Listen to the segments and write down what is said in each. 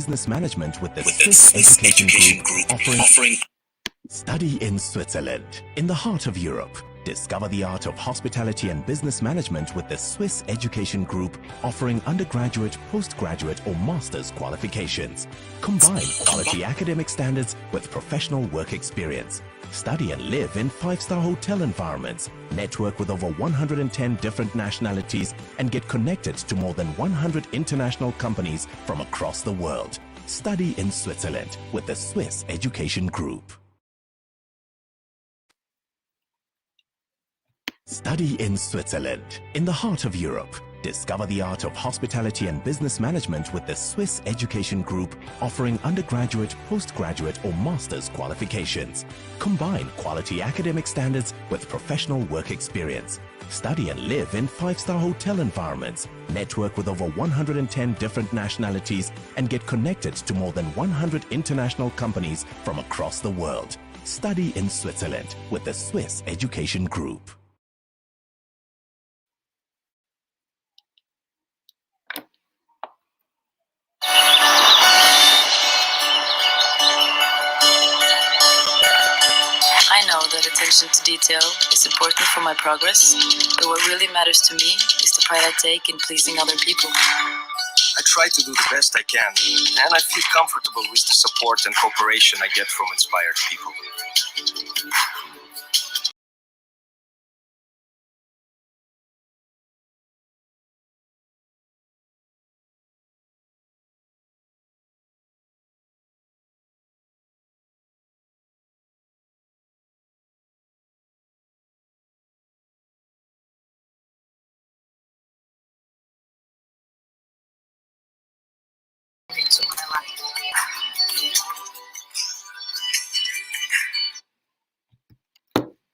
Business Management with the Swiss Education Group offering Study in Switzerland, in the heart of Europe. Discover the art of hospitality and business management with the Swiss Education Group offering undergraduate, postgraduate or master's qualifications. Combine quality academic standards with professional work experience. Study and live in 5-star hotel environments. Network with over 110 different nationalities and get connected to more than 100 international companies from across the world. Study in Switzerland with the Swiss Education Group. Study in Switzerland, in the heart of Europe. Discover the art of hospitality and business management with the Swiss Education Group offering undergraduate, postgraduate or master's qualifications. Combine quality academic standards with professional work experience. Study and live in 5-star hotel environments. Network with over 110 different nationalities and get connected to more than 100 international companies from across the world. Study in Switzerland with the Swiss Education Group. I know that attention to detail is important for my progress, but what really matters to me is the pride I take in pleasing other people. I try to do the best I can, and I feel comfortable with the support and cooperation I get from inspired people.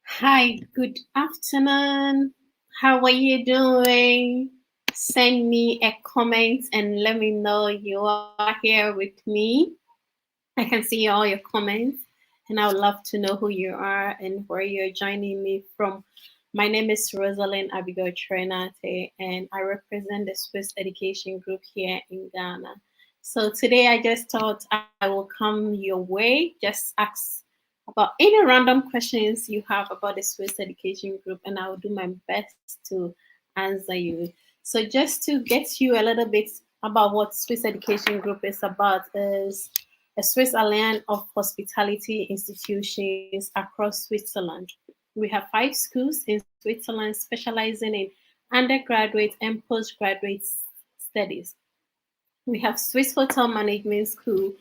Hi, good afternoon. How are you doing? Send me a comment and let me know you are here with me. I can see all your comments and I would love to know who you are and where you're joining me from. My name is Rosalind Abigail Trenate and I represent the Swiss Education Group here in Ghana. So today I just thought I will come your way, just ask about any random questions you have about the Swiss Education Group, and I will do my best to answer you. So just to get you a little bit about what Swiss Education Group is about is a Swiss alliance of hospitality institutions across Switzerland. We have 5 schools in Switzerland specializing in undergraduate and postgraduate studies. We have Swiss Hotel Management School,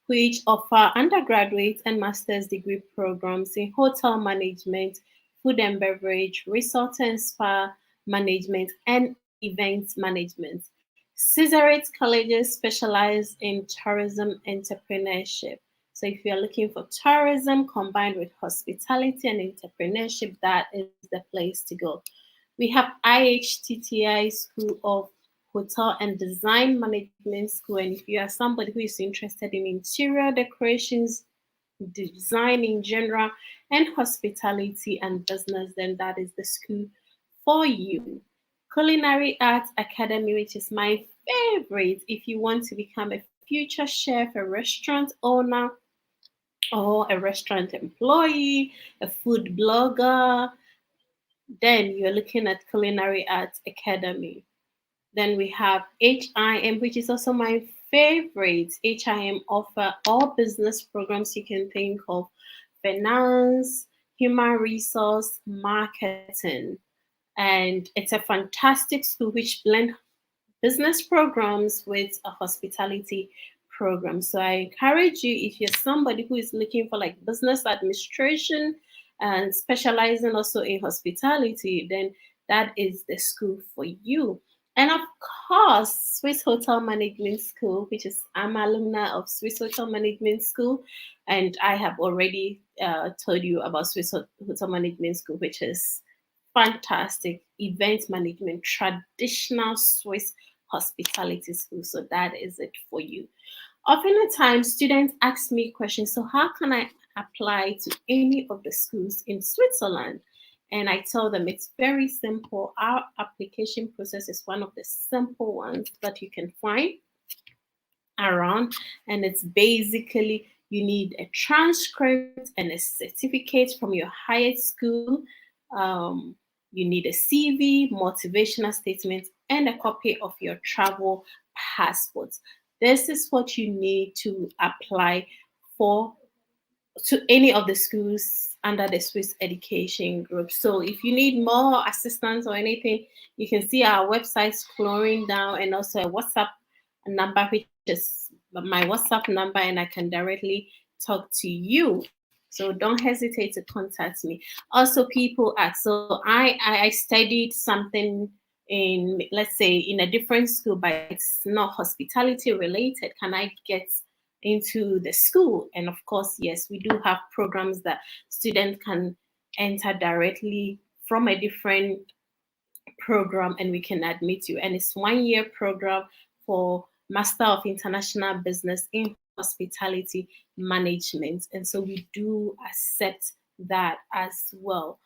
which offer undergraduate and master's degree programs in hotel management, food and beverage, resort and spa management, and event management. Caesarate colleges specialize in tourism entrepreneurship. So if you're looking for tourism combined with hospitality and entrepreneurship, that is the place to go. We have IHTTI School of Hotel and Design Management School. And if you are somebody who is interested in interior decorations, design in general, and hospitality and business, then that is the school for you. Culinary Arts Academy, which is my favorite if you want to become a future chef, a restaurant owner, or a restaurant employee, a food blogger, then you're looking at Culinary Arts Academy. Then we have HIM, which is also my favorite. HIM offer all business programs you can think of: finance, human resource, marketing. And it's a fantastic school which blend business programs with a hospitality program. So I encourage you, if you're somebody who is looking for like business administration and specializing also in hospitality, then that is the school for you. And of course, Swiss Hotel Management School, which is I'm alumna of Swiss Hotel Management School, and I have already told you about Swiss Hotel Management School, which is fantastic event management, traditional Swiss hospitality school. So that is it for you. Often at times, students ask me questions. So how can I apply to any of the schools in Switzerland? And I tell them it's very simple. Our application process is one of the simple ones that you can find. around, and it's basically you need a transcript and a certificate from your higher school. Um, you need a CV, motivational statement, and a copy of your travel passport. This is what you need to apply for to any of the schools under the Swiss Education Group. So if you need more assistance or anything, you can see our website scrolling down, and also a WhatsApp number, which is my WhatsApp number, and I can directly talk to you. So don't hesitate to contact me. Also, people ask, so I studied something in, let's say, in a different school, but it's not hospitality related. Can I get into the school? And of course, yes, we do have programs that students can enter directly from a different program, and we can admit you. And it's 1 year program for Master of International Business in Hospitality Management. And so we do accept that as well.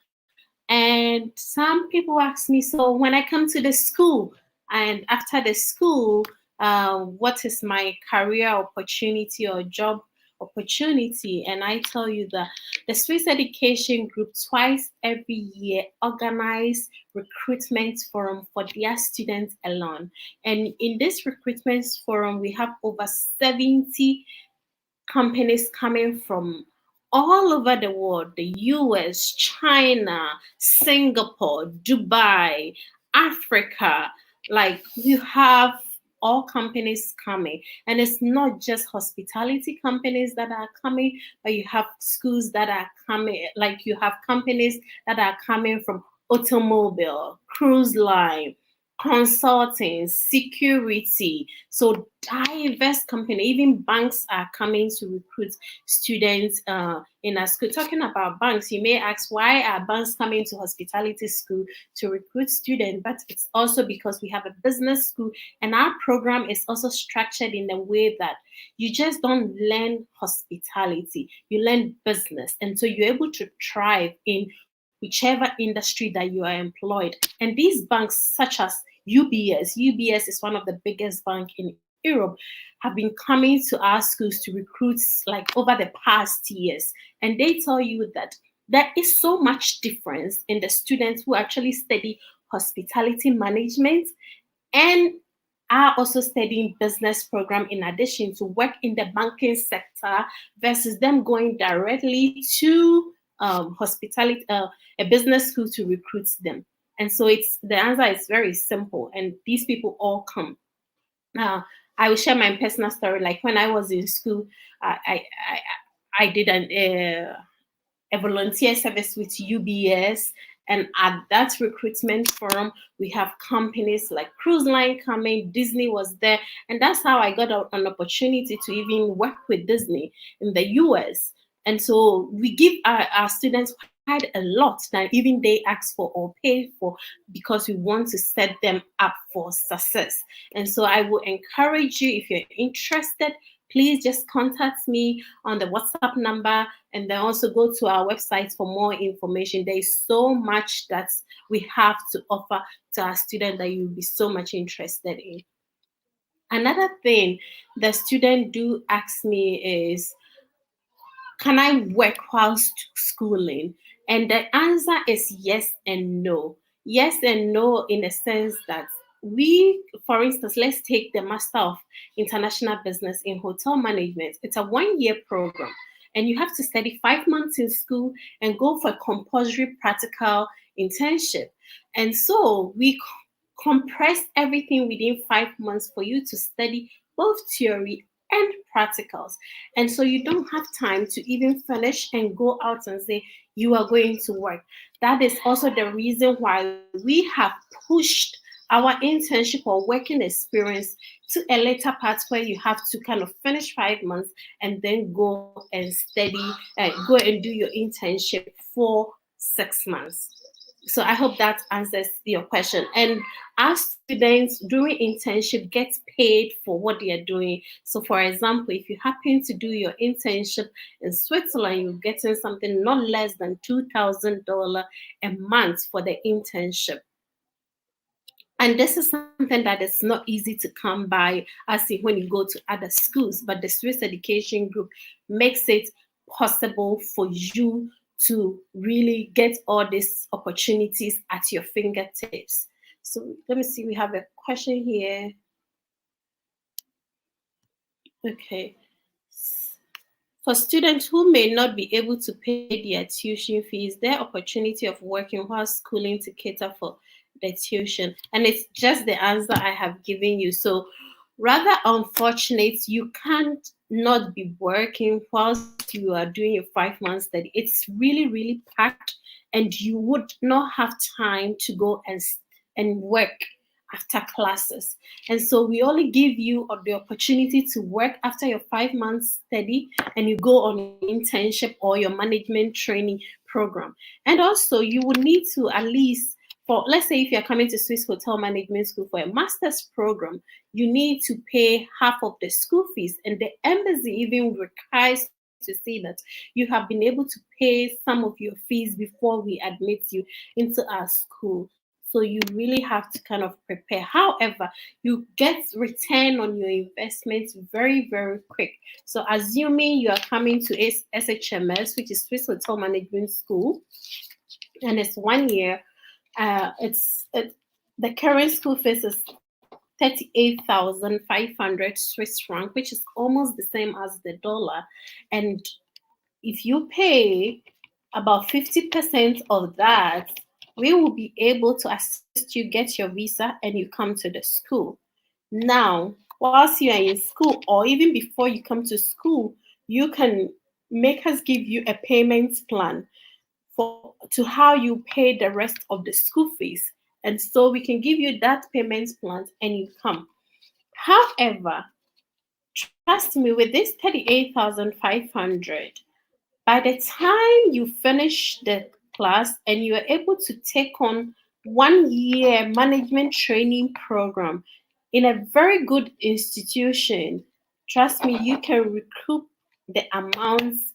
And some people ask me, so when I come to the school and after the school, what is my career opportunity or job opportunity? And I tell you that the Swiss Education Group twice every year organize recruitment forum for their students alone. And in this recruitment forum, we have over 70 companies coming from all over the world: the US, China, Singapore, Dubai, Africa. Like, you have all companies coming. And it's not just hospitality companies that are coming, but you have schools that are coming, like you have companies that are coming from automobile, cruise line, consulting, security. So diverse company, even banks are coming to recruit students in our school. Talking about banks, you may ask, why are banks coming to hospitality school to recruit students? But it's also because we have a business school, and our program is also structured in a way that you just don't learn hospitality, you learn business. And so you're able to thrive in whichever industry that you are employed. And these banks, such as UBS is one of the biggest banks in Europe, have been coming to our schools to recruit like over the past years. And they tell you that there is so much difference in the students who actually study hospitality management and are also studying business program in addition to work in the banking sector versus them going directly to hospitality, a business school to recruit them. And so the answer is very simple, and these people all come. Now, I will share my personal story. Like when I was in school, I did a volunteer service with UBS, and at that recruitment forum, we have companies like Cruise Line coming, Disney was there, and that's how I got an opportunity to even work with Disney in the US. And so we give our students quite a lot that even they ask for or pay for, because we want to set them up for success. And so I will encourage you, if you're interested, please just contact me on the WhatsApp number, and then also go to our website for more information. There is so much that we have to offer to our students that you'll be so much interested in. Another thing the student do ask me is, can I work whilst schooling? And the answer is yes and no. Yes and no in the sense that we, for instance, let's take the Master of International Business in Hotel Management. It's a 1 year program, and you have to study 5 months in school and go for a compulsory practical internship. And so we compress everything within 5 months for you to study both theory and practicals. And so you don't have time to even finish and go out and say you are going to work. That is also the reason why we have pushed our internship or working experience to a later part where you have to kind of finish 5 months and then go and study, go and do your internship for 6 months. So I hope that answers your question. And our students during internship get paid for what they are doing. So for example, if you happen to do your internship in Switzerland, you're getting something not less than $2,000 a month for the internship. And this is something that is not easy to come by as in when you go to other schools, but the Swiss Education Group makes it possible for you to really get all these opportunities at your fingertips. So let me see, we have a question here. Okay. For students who may not be able to pay their tuition fees, their opportunity of working while schooling to cater for the tuition. And it's just the answer I have given you. So rather unfortunate, you can't not be working whilst you are doing your 5 months study. It's really, really packed, and you would not have time to go and work after classes. And so we only give you the opportunity to work after your 5 months study, and you go on internship or your management training program. And also you would need to at least, for let's say if you're coming to Swiss Hotel Management School for a master's program, you need to pay half of the school fees. And the embassy even requires to see that you have been able to pay some of your fees before we admit you into our school. So you really have to kind of prepare. However, you get return on your investment very, very quick. So assuming you are coming to SHMS, which is Swiss Hotel Management School, and it's 1 year, the current school fees is 38,500 Swiss franc, which is almost the same as the dollar. And if you pay about 50% of that, we will be able to assist you get your visa and you come to the school. Now, whilst you are in school, or even before you come to school, you can make us give you a payment plan to how you pay the rest of the school fees. And so we can give you that payment plan and you come. However, trust me, with this 38,500, by the time you finish the class and you are able to take on 1 year management training program in a very good institution, trust me, you can recoup the amounts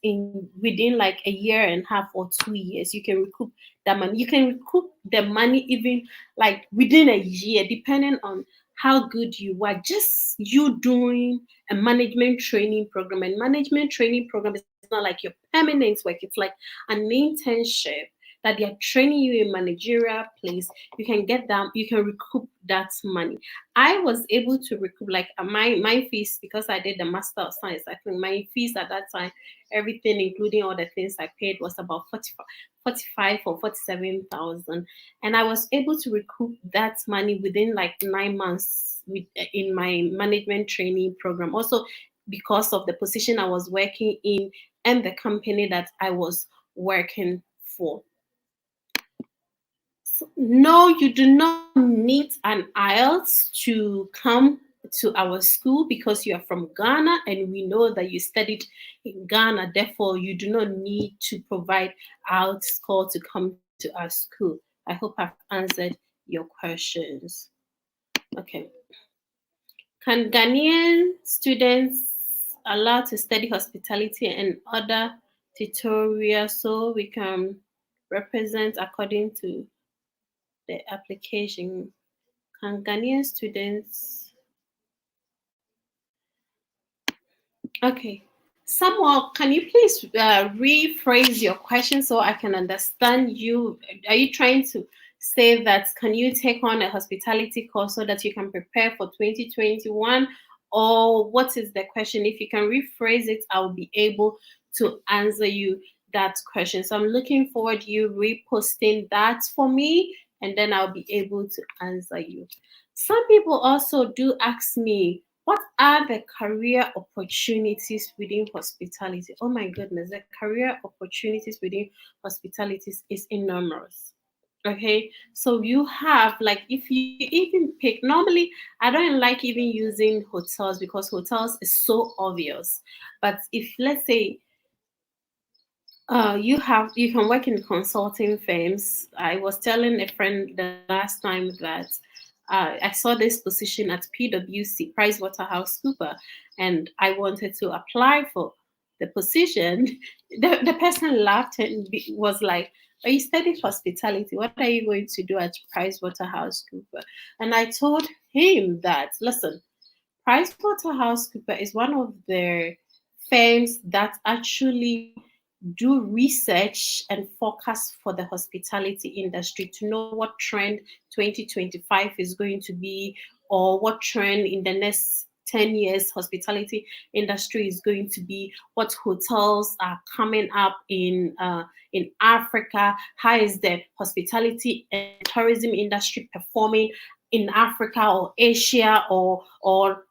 within like a year and a half or 2 years. You can recoup the money. You can recoup the money even like within a year, depending on how good you are. Just you doing a management training program. And management training program is not like your permanent work. It's like an internship that they are training you in managerial place. You can get down, you can recoup that money. I was able to recoup like my fees, because I did the Master of Science. I think my fees at that time, everything including all the things I paid, was about 45 or 47,000, and I was able to recoup that money within like 9 months in my management training program. Also, because of the position I was working in and the company that I was working for. No, you do not need an IELTS to come to our school because you are from Ghana and we know that you studied in Ghana. Therefore, you do not need to provide IELTS score to come to our school. I hope I've answered your questions. Okay. Can Ghanaian students allowed to study hospitality and other tutorials so we can represent according to the application? Can Ghanaian students? Okay. Samuel, can you please rephrase your question so I can understand you? Are you trying to say that can you take on a hospitality course so that you can prepare for 2021? Or what is the question? If you can rephrase it, I'll be able to answer you that question. So I'm looking forward to you reposting that for me, and then I'll be able to answer you. Some people also do ask me, what are the career opportunities within hospitality? Oh my goodness, the career opportunities within hospitality is enormous. Okay, so you have, like, if you even pick, normally I don't like even using hotels because hotels is so obvious. But if, let's say, you can work in consulting firms. I was telling a friend the last time that I saw this position at PwC, PricewaterhouseCoopers, and I wanted to apply for the position. The person laughed and was like, but you studied hospitality. What are you going to do at PricewaterhouseCoopers? And I told him that, listen, PricewaterhouseCoopers is one of the firms that actually do research and forecast for the hospitality industry to know what trend 2025 is going to be, or what trend in the next 10 years hospitality industry is going to be, what hotels are coming up in Africa, how is the hospitality and tourism industry performing in Africa or Asia or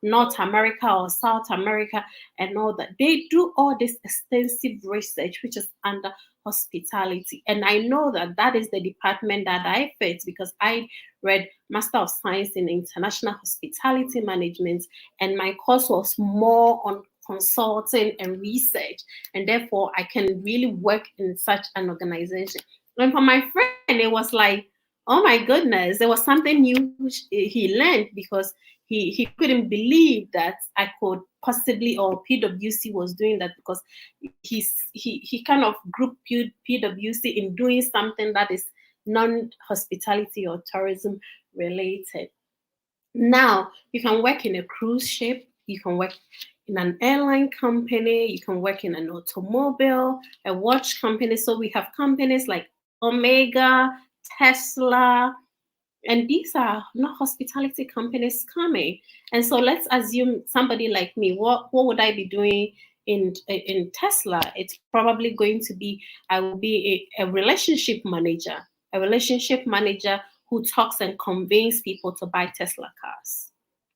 North America or South America, and all that. They do all this extensive research, which is under hospitality. And I know that that is the department that I fit, because I read Master of Science in International Hospitality Management, and my course was more on consulting and research, and therefore I can really work in such an organization. And for my friend, it was like, oh my goodness, there was something new he learned, because he couldn't believe that I could possibly, or PwC was doing that, because he kind of grouped PwC in doing something that is non-hospitality or tourism related. Now, you can work in a cruise ship, you can work in an airline company, you can work in an automobile, a watch company. So we have companies like Omega, Tesla, and these are not hospitality companies coming. And so let's assume somebody like me, what would I be doing in Tesla? It's probably going to be, I will be a relationship manager who talks and convinces people to buy Tesla cars.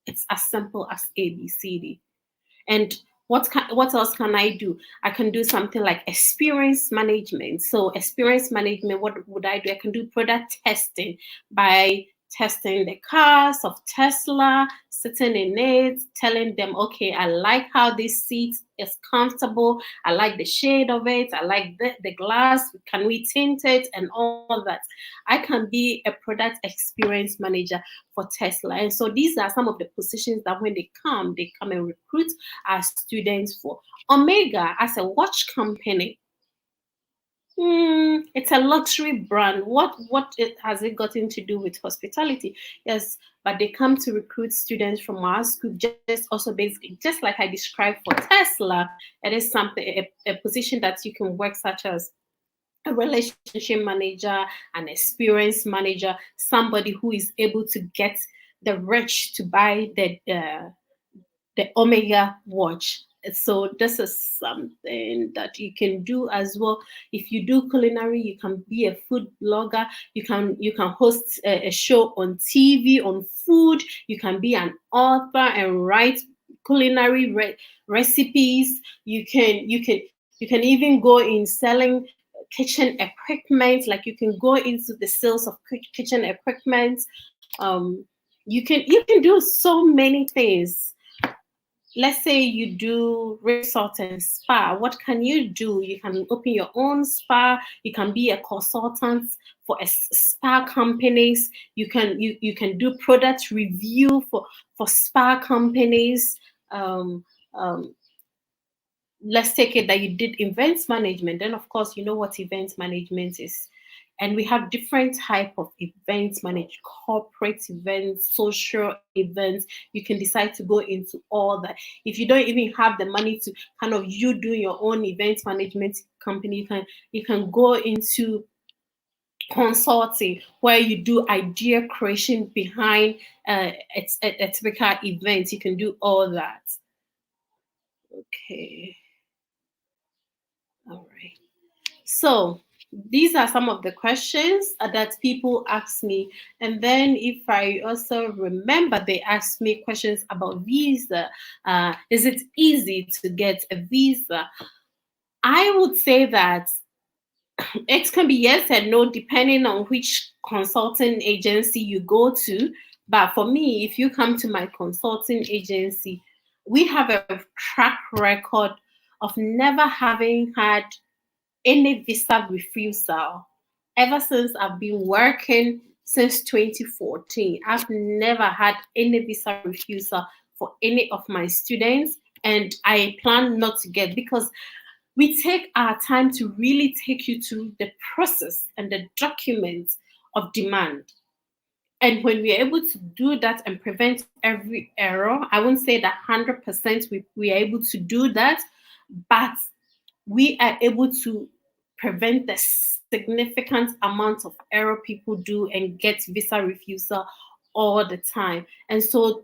It's as simple as ABCD. And what else can I do? I can do something like experience management. So experience management, what would I do? I can do product testing by testing the cars of Tesla, sitting in it, telling them, okay, I like how this seat is comfortable. I like the shade of it. I like the glass. Can we tint it? And all that. I can be a product experience manager for Tesla. And so these are some of the positions that when they come and recruit our students for. Omega, as a watch company, it's a luxury brand. What has it gotten to do with hospitality? Yes, but they come to recruit students from our school, just also basically, just like I described for Tesla. It is something, a position that you can work, such as a relationship manager, an experience manager, somebody who is able to get the rich to buy the Omega watch. So this is something that you can do as well. If you do culinary, you can be a food blogger. You can host a show on TV on food. You can be an author and write culinary recipes. You can even go in selling kitchen equipment. Like you can go into the sales of kitchen equipment. You can do so many things. Let's say you do resort and spa. What can you do? You can open your own spa. You can be a consultant for a spa companies. You can do product review for spa companies. Let's take it that you did events management. Then of course you know what events management is. And we have different type of events managed, corporate events, social events. You can decide to go into all that. If you don't even have the money to kind of you do your own events management company, you can go into consulting, where you do idea creation behind a typical event. You can do all that. Okay. All right. So these are some of the questions that people ask me. And then if I also remember, they ask me questions about visa. Is it easy to get a visa? I would say that it can be yes and no, depending on which consulting agency you go to. But for me, if you come to my consulting agency, we have a track record of never having had any visa refusal. Ever since I've been working since 2014, I've never had any visa refusal for any of my students, and I plan not to get, because we take our time to really take you through the process and the documents of demand. And when we're able to do that and prevent every error, I won't say that 100% we are able to do that, but we are able to prevent the significant amount of error people do and get visa refusal all the time. And so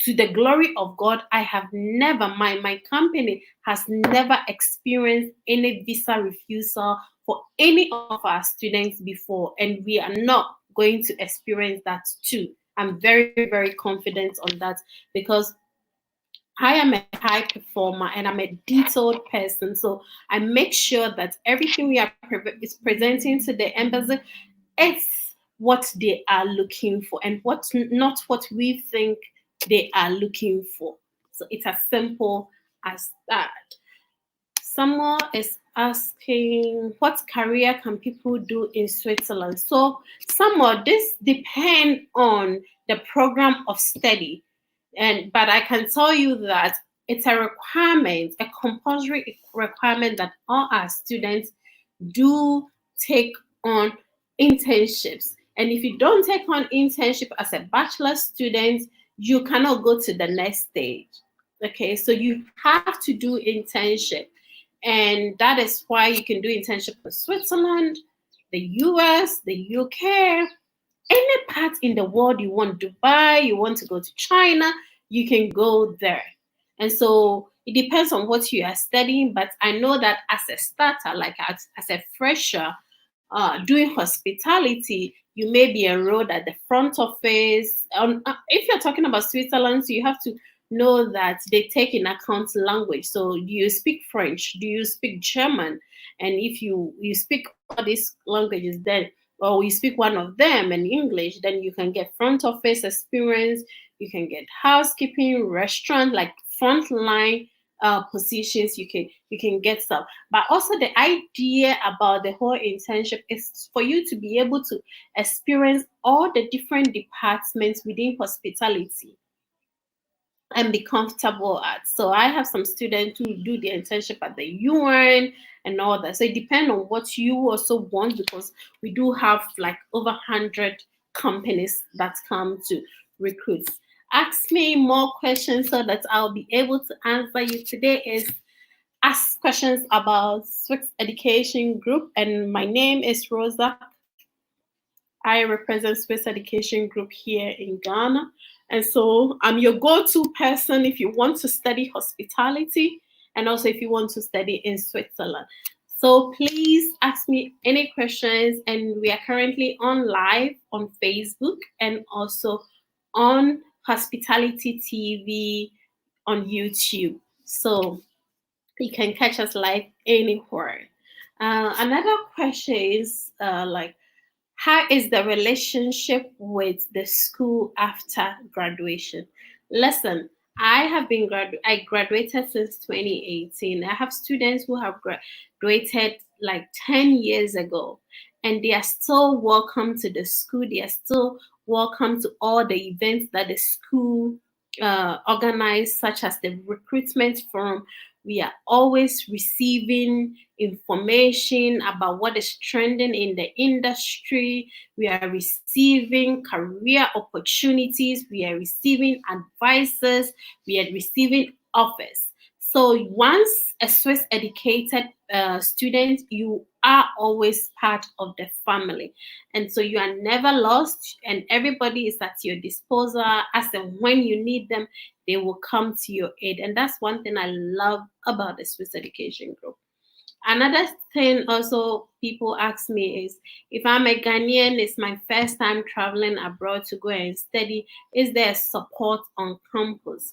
to the glory of God, I have never, my company has never experienced any visa refusal for any of our students before, and we are not going to experience that too. I'm very, very confident on that because I am a high performer and I'm a detailed person. So I make sure that everything we are is presenting to the embassy, it's what they are looking for and what's not what we think they are looking for. So it's as simple as that. Someone is asking, what career can people do in Switzerland? So some of this depend on the program of study. But I can tell you that it's a requirement, a compulsory requirement that all our students do take on internships. And if you don't take on internship as a bachelor student, you cannot go to the next stage. Okay, so you have to do internship. And that is why you can do internship in Switzerland, the US, the UK, any part in the world you want, Dubai, you want to go to China, you can go there. And so it depends on what you are studying, but I know that as a starter, like as a fresher, doing hospitality, you may be enrolled at the front office. If you're talking about Switzerland, so you have to know that they take in account language. So do you speak French? Do you speak German? And if you speak all these languages, then or you speak one of them in English, then you can get front office experience, you can get housekeeping, restaurant, like frontline positions, you can get stuff. But also the idea about the whole internship is for you to be able to experience all the different departments within hospitality and be comfortable at. So I have some students who do the internship at the UN and all that. So it depends on what you also want, because we do have like over 100 companies that come to recruit. Ask me more questions so that I'll be able to answer you. Today is ask questions about Swiss Education Group, and my name is Rosa. I represent Swiss Education Group here in Ghana. And so I'm your go-to person if you want to study hospitality and also if you want to study in Switzerland. So please ask me any questions, and we are currently on live on Facebook and also on Hospitality TV on YouTube. So you can catch us live anywhere. Another question is how is the relationship with the school after graduation? Listen, I graduated since 2018. I have students who have graduated like 10 years ago, and they are still welcome to the school. They are still welcome to all the events that the school organize, such as the recruitment forum. We are always receiving information about what is trending in the industry. We are receiving career opportunities. We are receiving advices. We are receiving offers. So once a Swiss educated student, you are always part of the family. And so you are never lost, and everybody is at your disposal. As and when you need them, they will come to your aid. And that's one thing I love about the Swiss Education Group. Another thing also people ask me is, if I'm a Ghanaian, it's my first time traveling abroad to go and study, is there support on campus?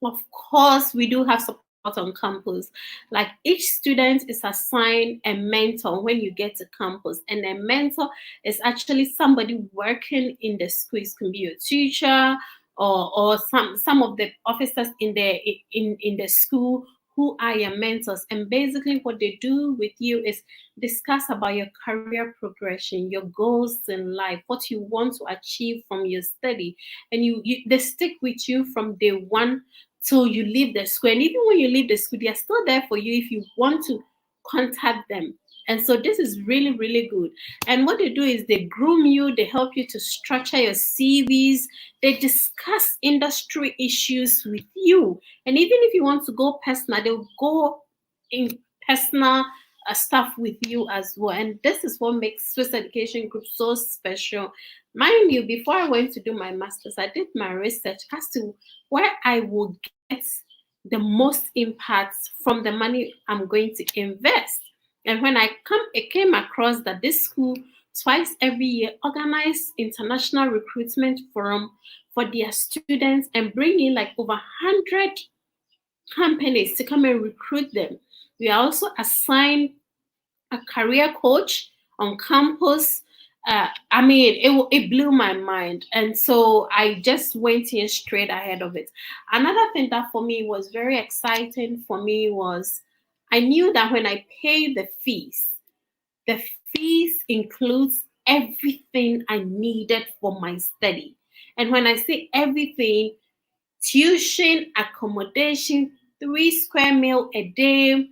Of course, we do have support on campus. Like each student is assigned a mentor when you get to campus, and a mentor is actually somebody working in the school. It can be a teacher or some of the officers in the school who are your mentors. And basically what they do with you is discuss about your career progression, your goals in life, what you want to achieve from your study. And they stick with you from day one till you leave the school. And even when you leave the school, they're still there for you if you want to contact them. And so this is really, really good. And what they do is they groom you, they help you to structure your CVs, they discuss industry issues with you. And even if you want to go personal, they'll go in personal stuff with you as well. And this is what makes Swiss Education Group so special. Mind you, before I went to do my master's, I did my research as to where I will get the most impact from the money I'm going to invest. And when I came across that this school twice every year organize international recruitment forum for their students and bring in like over 100 companies to come and recruit them. We are also assigned a career coach on campus. It blew my mind. And so I just went in straight ahead of it. Another thing that for me was very exciting for me was I knew that when I pay the fees includes everything I needed for my study. And when I say everything, tuition, accommodation, 3 square meal a day,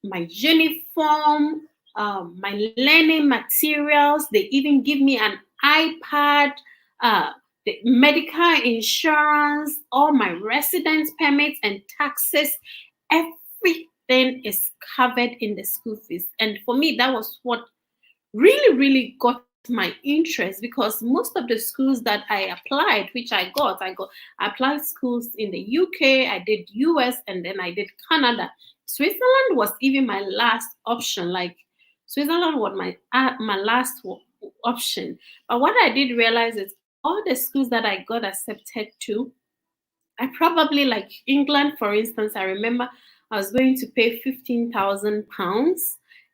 my uniform, my learning materials. They even give me an iPad, the medical insurance, all my residence permits and taxes. Everything is covered in the school fees. And for me, that was what really, really got my interest, because most of the schools that I applied, which I applied schools in the UK, I did US, and then I did Canada. Switzerland was even my last option. Like Switzerland was my last option. But what I did realize is all the schools that I got accepted to, I probably, like England, for instance, I remember I was going to pay £15,000,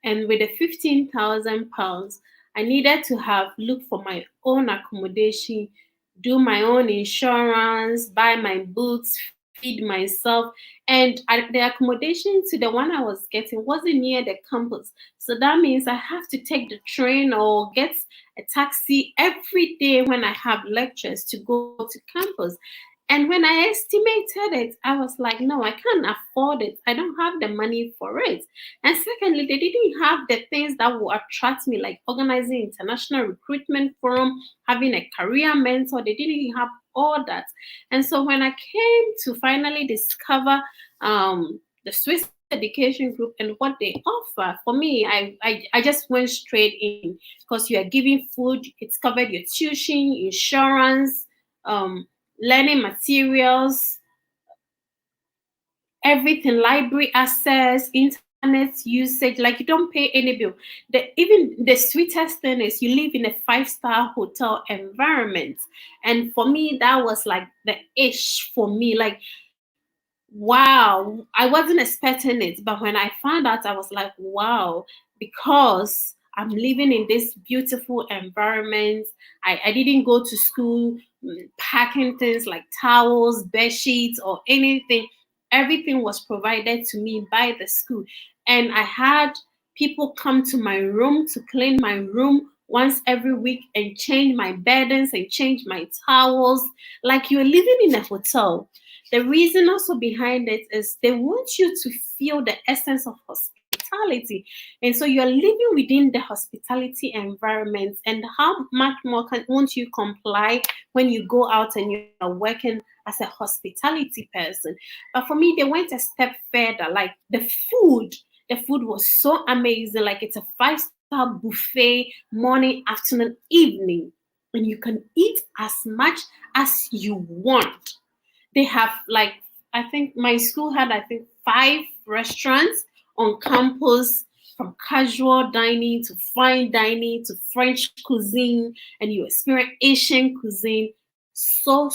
and with the £15,000, I needed to have looked for my own accommodation, do my own insurance, buy my books, feed myself. And the accommodation to the one I was getting wasn't near the campus. So that means I have to take the train or get a taxi every day when I have lectures to go to campus. And when I estimated it, I was like, no, I can't afford it. I don't have the money for it. And secondly, they didn't have the things that will attract me, like organizing international recruitment forum, having a career mentor. They didn't have all that. And so when I came to finally discover the Swiss Education Group and what they offer, for me, I just went straight in, because you are giving food, it's covered your tuition, insurance, learning materials, everything, library access, internet usage, like you don't pay any bill. Even the sweetest thing is you live in a 5-star hotel environment. And for me, that was like the ish for me. Like, wow, I wasn't expecting it. But when I found out, I was like, wow, because I'm living in this beautiful environment. I didn't go to school packing things like towels, bed sheets, or anything. Everything was provided to me by the school. And I had people come to my room to clean my room once every week and change my beddings and change my towels, like you're living in a hotel. The reason also behind it is they want you to feel the essence of hospitality. And so you're living within the hospitality environment. And how much more won't you comply when you go out and you're working as a hospitality person? But for me, they went a step further. Like the food was so amazing. Like it's a 5-star buffet, morning, afternoon, evening. And you can eat as much as you want. They have, like, I think my school had, 5 restaurants on campus, from casual dining to fine dining to French cuisine, and you experience Asian cuisine so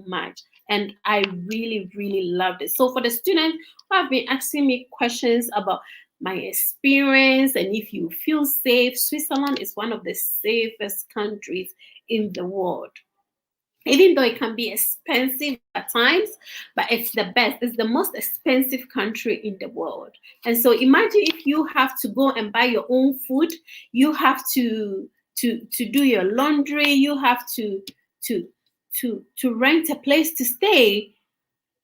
much. And I really, really loved it. So for the students who have been asking me questions about my experience and if you feel safe, Switzerland is one of the safest countries in the world. Even though it can be expensive at times, but it's the best. It's the most expensive country in the world. And so imagine if you have to go and buy your own food, you have to do your laundry, you have to rent a place to stay.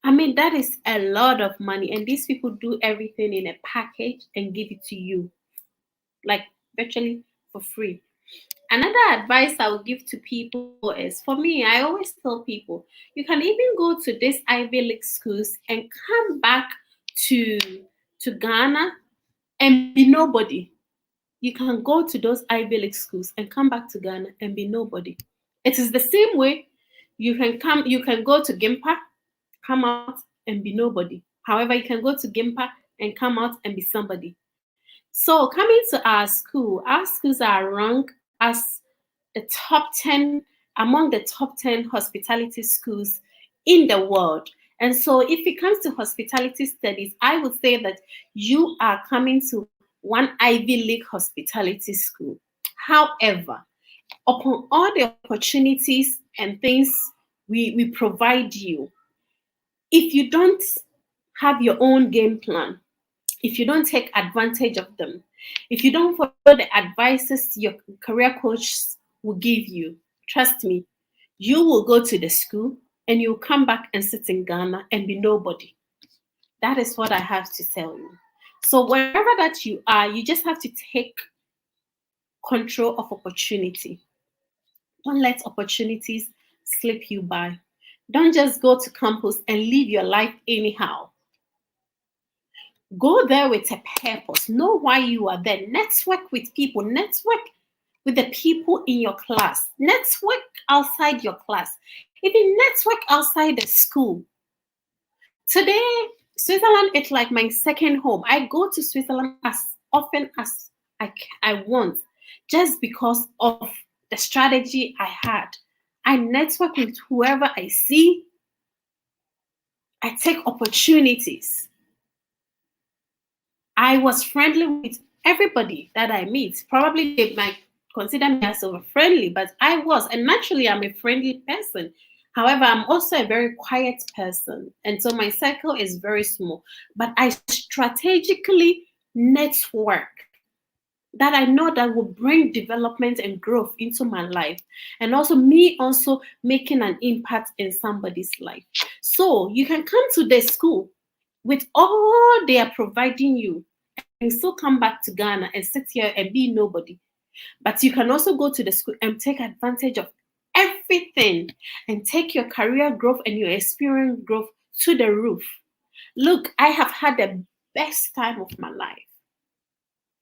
I mean, that is a lot of money, and these people do everything in a package and give it to you, like virtually for free. Another advice I would give to people is, for me, I always tell people, you can even go to these Ivy League schools and come back to Ghana and be nobody. You can go to those Ivy League schools and come back to Ghana and be nobody. It is the same way you can go to Gimpa, come out and be nobody. However, you can go to Gimpa and come out and be somebody. So coming to our schools are ranked as the top 10 among the top 10 hospitality schools in the world. And so if it comes to hospitality studies, I would say that you are coming to one Ivy League hospitality school. However, upon all the opportunities and things we provide you, if you don't have your own game plan, if you don't take advantage of them, if you don't follow the advices your career coach will give you, trust me, you will go to the school and you'll come back and sit in Ghana and be nobody. That is what I have to tell you. So wherever that you are, you just have to take control of opportunity. Don't let opportunities slip you by. Don't just go to campus and live your life anyhow. Go there with a purpose. Know why you are there. Network with people. Network with the people in your class. Network outside your class. Even network outside the school. Today, Switzerland is like my second home. I go to Switzerland as often as I want, just because of the strategy I had. I network with whoever I see. I take opportunities. I was friendly with everybody that I meet. Probably they might consider me as over friendly, but I was. And naturally, I'm a friendly person. However, I'm also a very quiet person. And so my circle is very small. But I strategically network that I know that will bring development and growth into my life. And also me also making an impact in somebody's life. So you can come to the school with all they are providing you and still come back to Ghana and sit here and be nobody. But you can also go to the school and take advantage of everything and take your career growth and your experience growth to the roof. Look, I have had the best time of my life.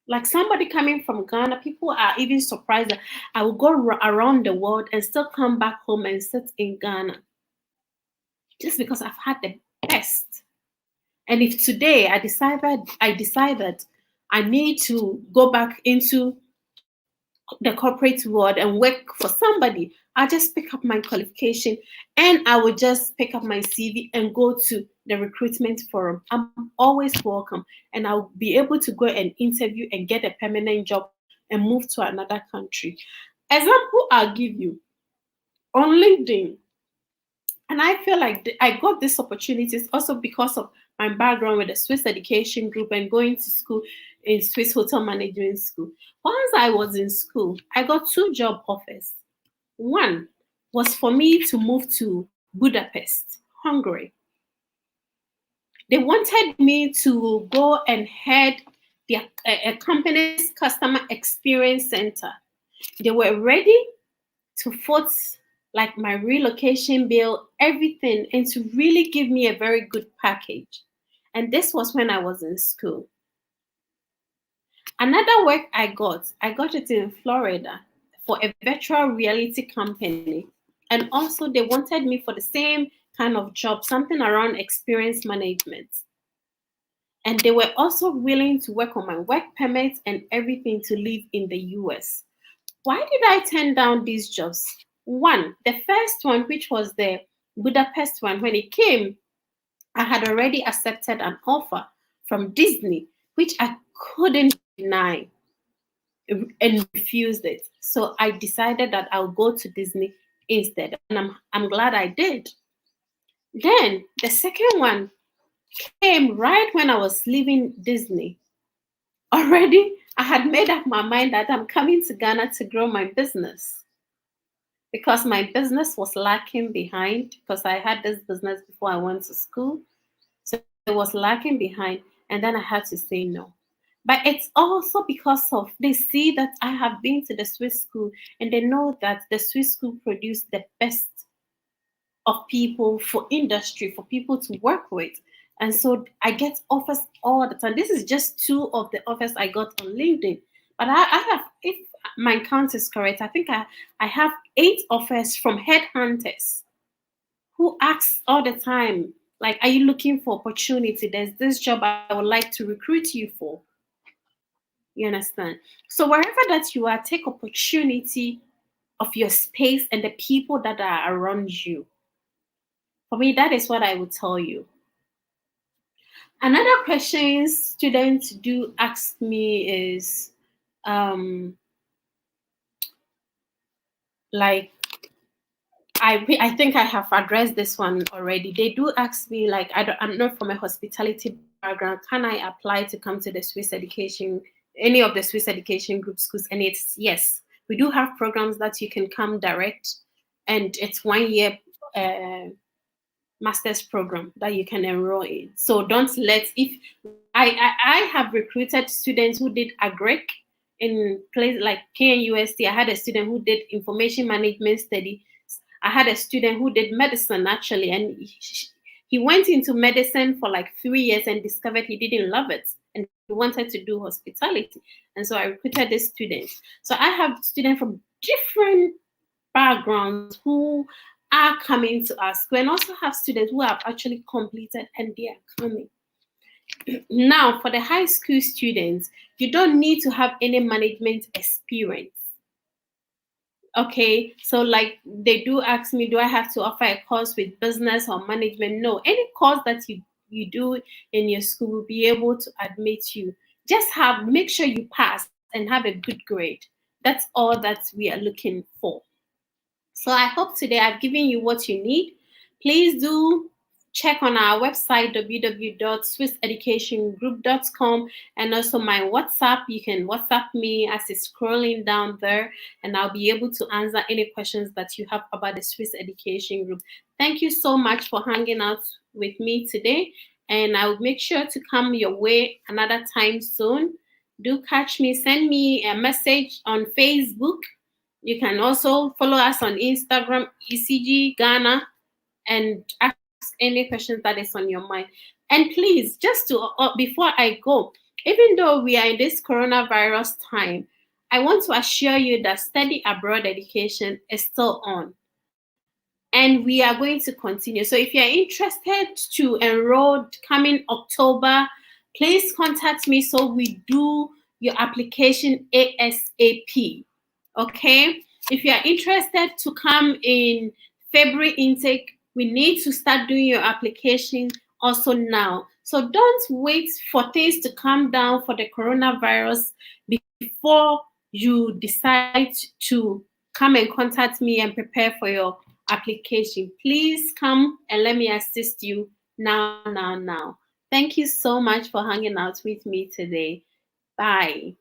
Like somebody coming from Ghana, people are even surprised that I will go around the world and still come back home and sit in Ghana. Just because I've had the best. And if today I decided I need to go back into the corporate world and work for somebody, I just pick up my qualification and I will just pick up my CV and go to the recruitment forum. I'm always welcome, and I'll be able to go and interview and get a permanent job and move to another country. Example I'll give you on LinkedIn. And I feel like I got these opportunities also because of my background with the Swiss Education Group and going to school in Swiss Hotel Management School. Once I was in school, I got 2 job offers. One was for me to move to Budapest, Hungary. They wanted me to go and head a company's customer experience center. They were ready to foot like my relocation bill, everything, and to really give me a very good package. And this was when I was in school. Another work I got it in Florida for a virtual reality company. And also they wanted me for the same kind of job, something around experience management. And they were also willing to work on my work permit and everything to live in the US. Why did I turn down these jobs? One, the first one, which was the Budapest one, when it came, I had already accepted an offer from Disney, which I couldn't deny and refused it. So I decided that I'll go to Disney instead. And I'm glad I did. Then the second one came right when I was leaving Disney. Already, I had made up my mind that I'm coming to Ghana to grow my business. because my business was lacking behind, because I had this business before I went to school. So it was lacking behind, and then I had to say no. But it's also because of they see that I have been to the Swiss school, and they know that the Swiss school produced the best of people for industry, for people to work with. And so I get offers all the time. This is just 2 of the offers I got on LinkedIn. But I have, if my count is correct, I think I have 8 offers from headhunters who ask all the time, like, are you looking for opportunity? There's this job I would like to recruit you for. You understand? So wherever that you are, take opportunity of your space and the people that are around you. For me, that is what I would tell you. Another question students do ask me is, like, I think I have addressed this one already. They do ask me, like, I'm not from a hospitality background. Can I apply to come to the Swiss education, any of the Swiss education group schools? And it's yes. We do have programs that you can come direct, and it's 1 year master's program that you can enroll in. So don't let, if I have recruited students who did agric in places like KNUST. I had a student who did information management study. I had a student who did medicine actually, and he went into medicine for like 3 years and discovered he didn't love it and he wanted to do hospitality. And so I recruited this student. So I have students from different backgrounds who are coming to us. We also have students who have actually completed and they are coming. Now, for the high school students, you don't need to have any management experience. Okay, so like they do ask me, do I have to offer a course with business or management? No, any course that you do in your school will be able to admit you. Just make sure you pass and have a good grade. That's all that we are looking for. So I hope today I've given you what you need. Please do check on our website, www.swisseducationgroup.com, and also my WhatsApp. You can WhatsApp me as it's scrolling down there, and I'll be able to answer any questions that you have about the Swiss Education Group. Thank you so much for hanging out with me today, and I will make sure to come your way another time soon. Do catch me, send me a message on Facebook. You can also follow us on Instagram, ECG Ghana, and ask any questions that is on your mind. And please, just to before I go, even though we are in this coronavirus time, I want to assure you that study abroad education is still on. And we are going to continue. So if you're interested to enroll coming October, please contact me so we do your application ASAP. Okay? If you are interested to come in February intake, we need to start doing your application also now. So don't wait for things to calm down for the coronavirus before you decide to come and contact me and prepare for your application. Please come and let me assist you now. Thank you so much for hanging out with me today. Bye.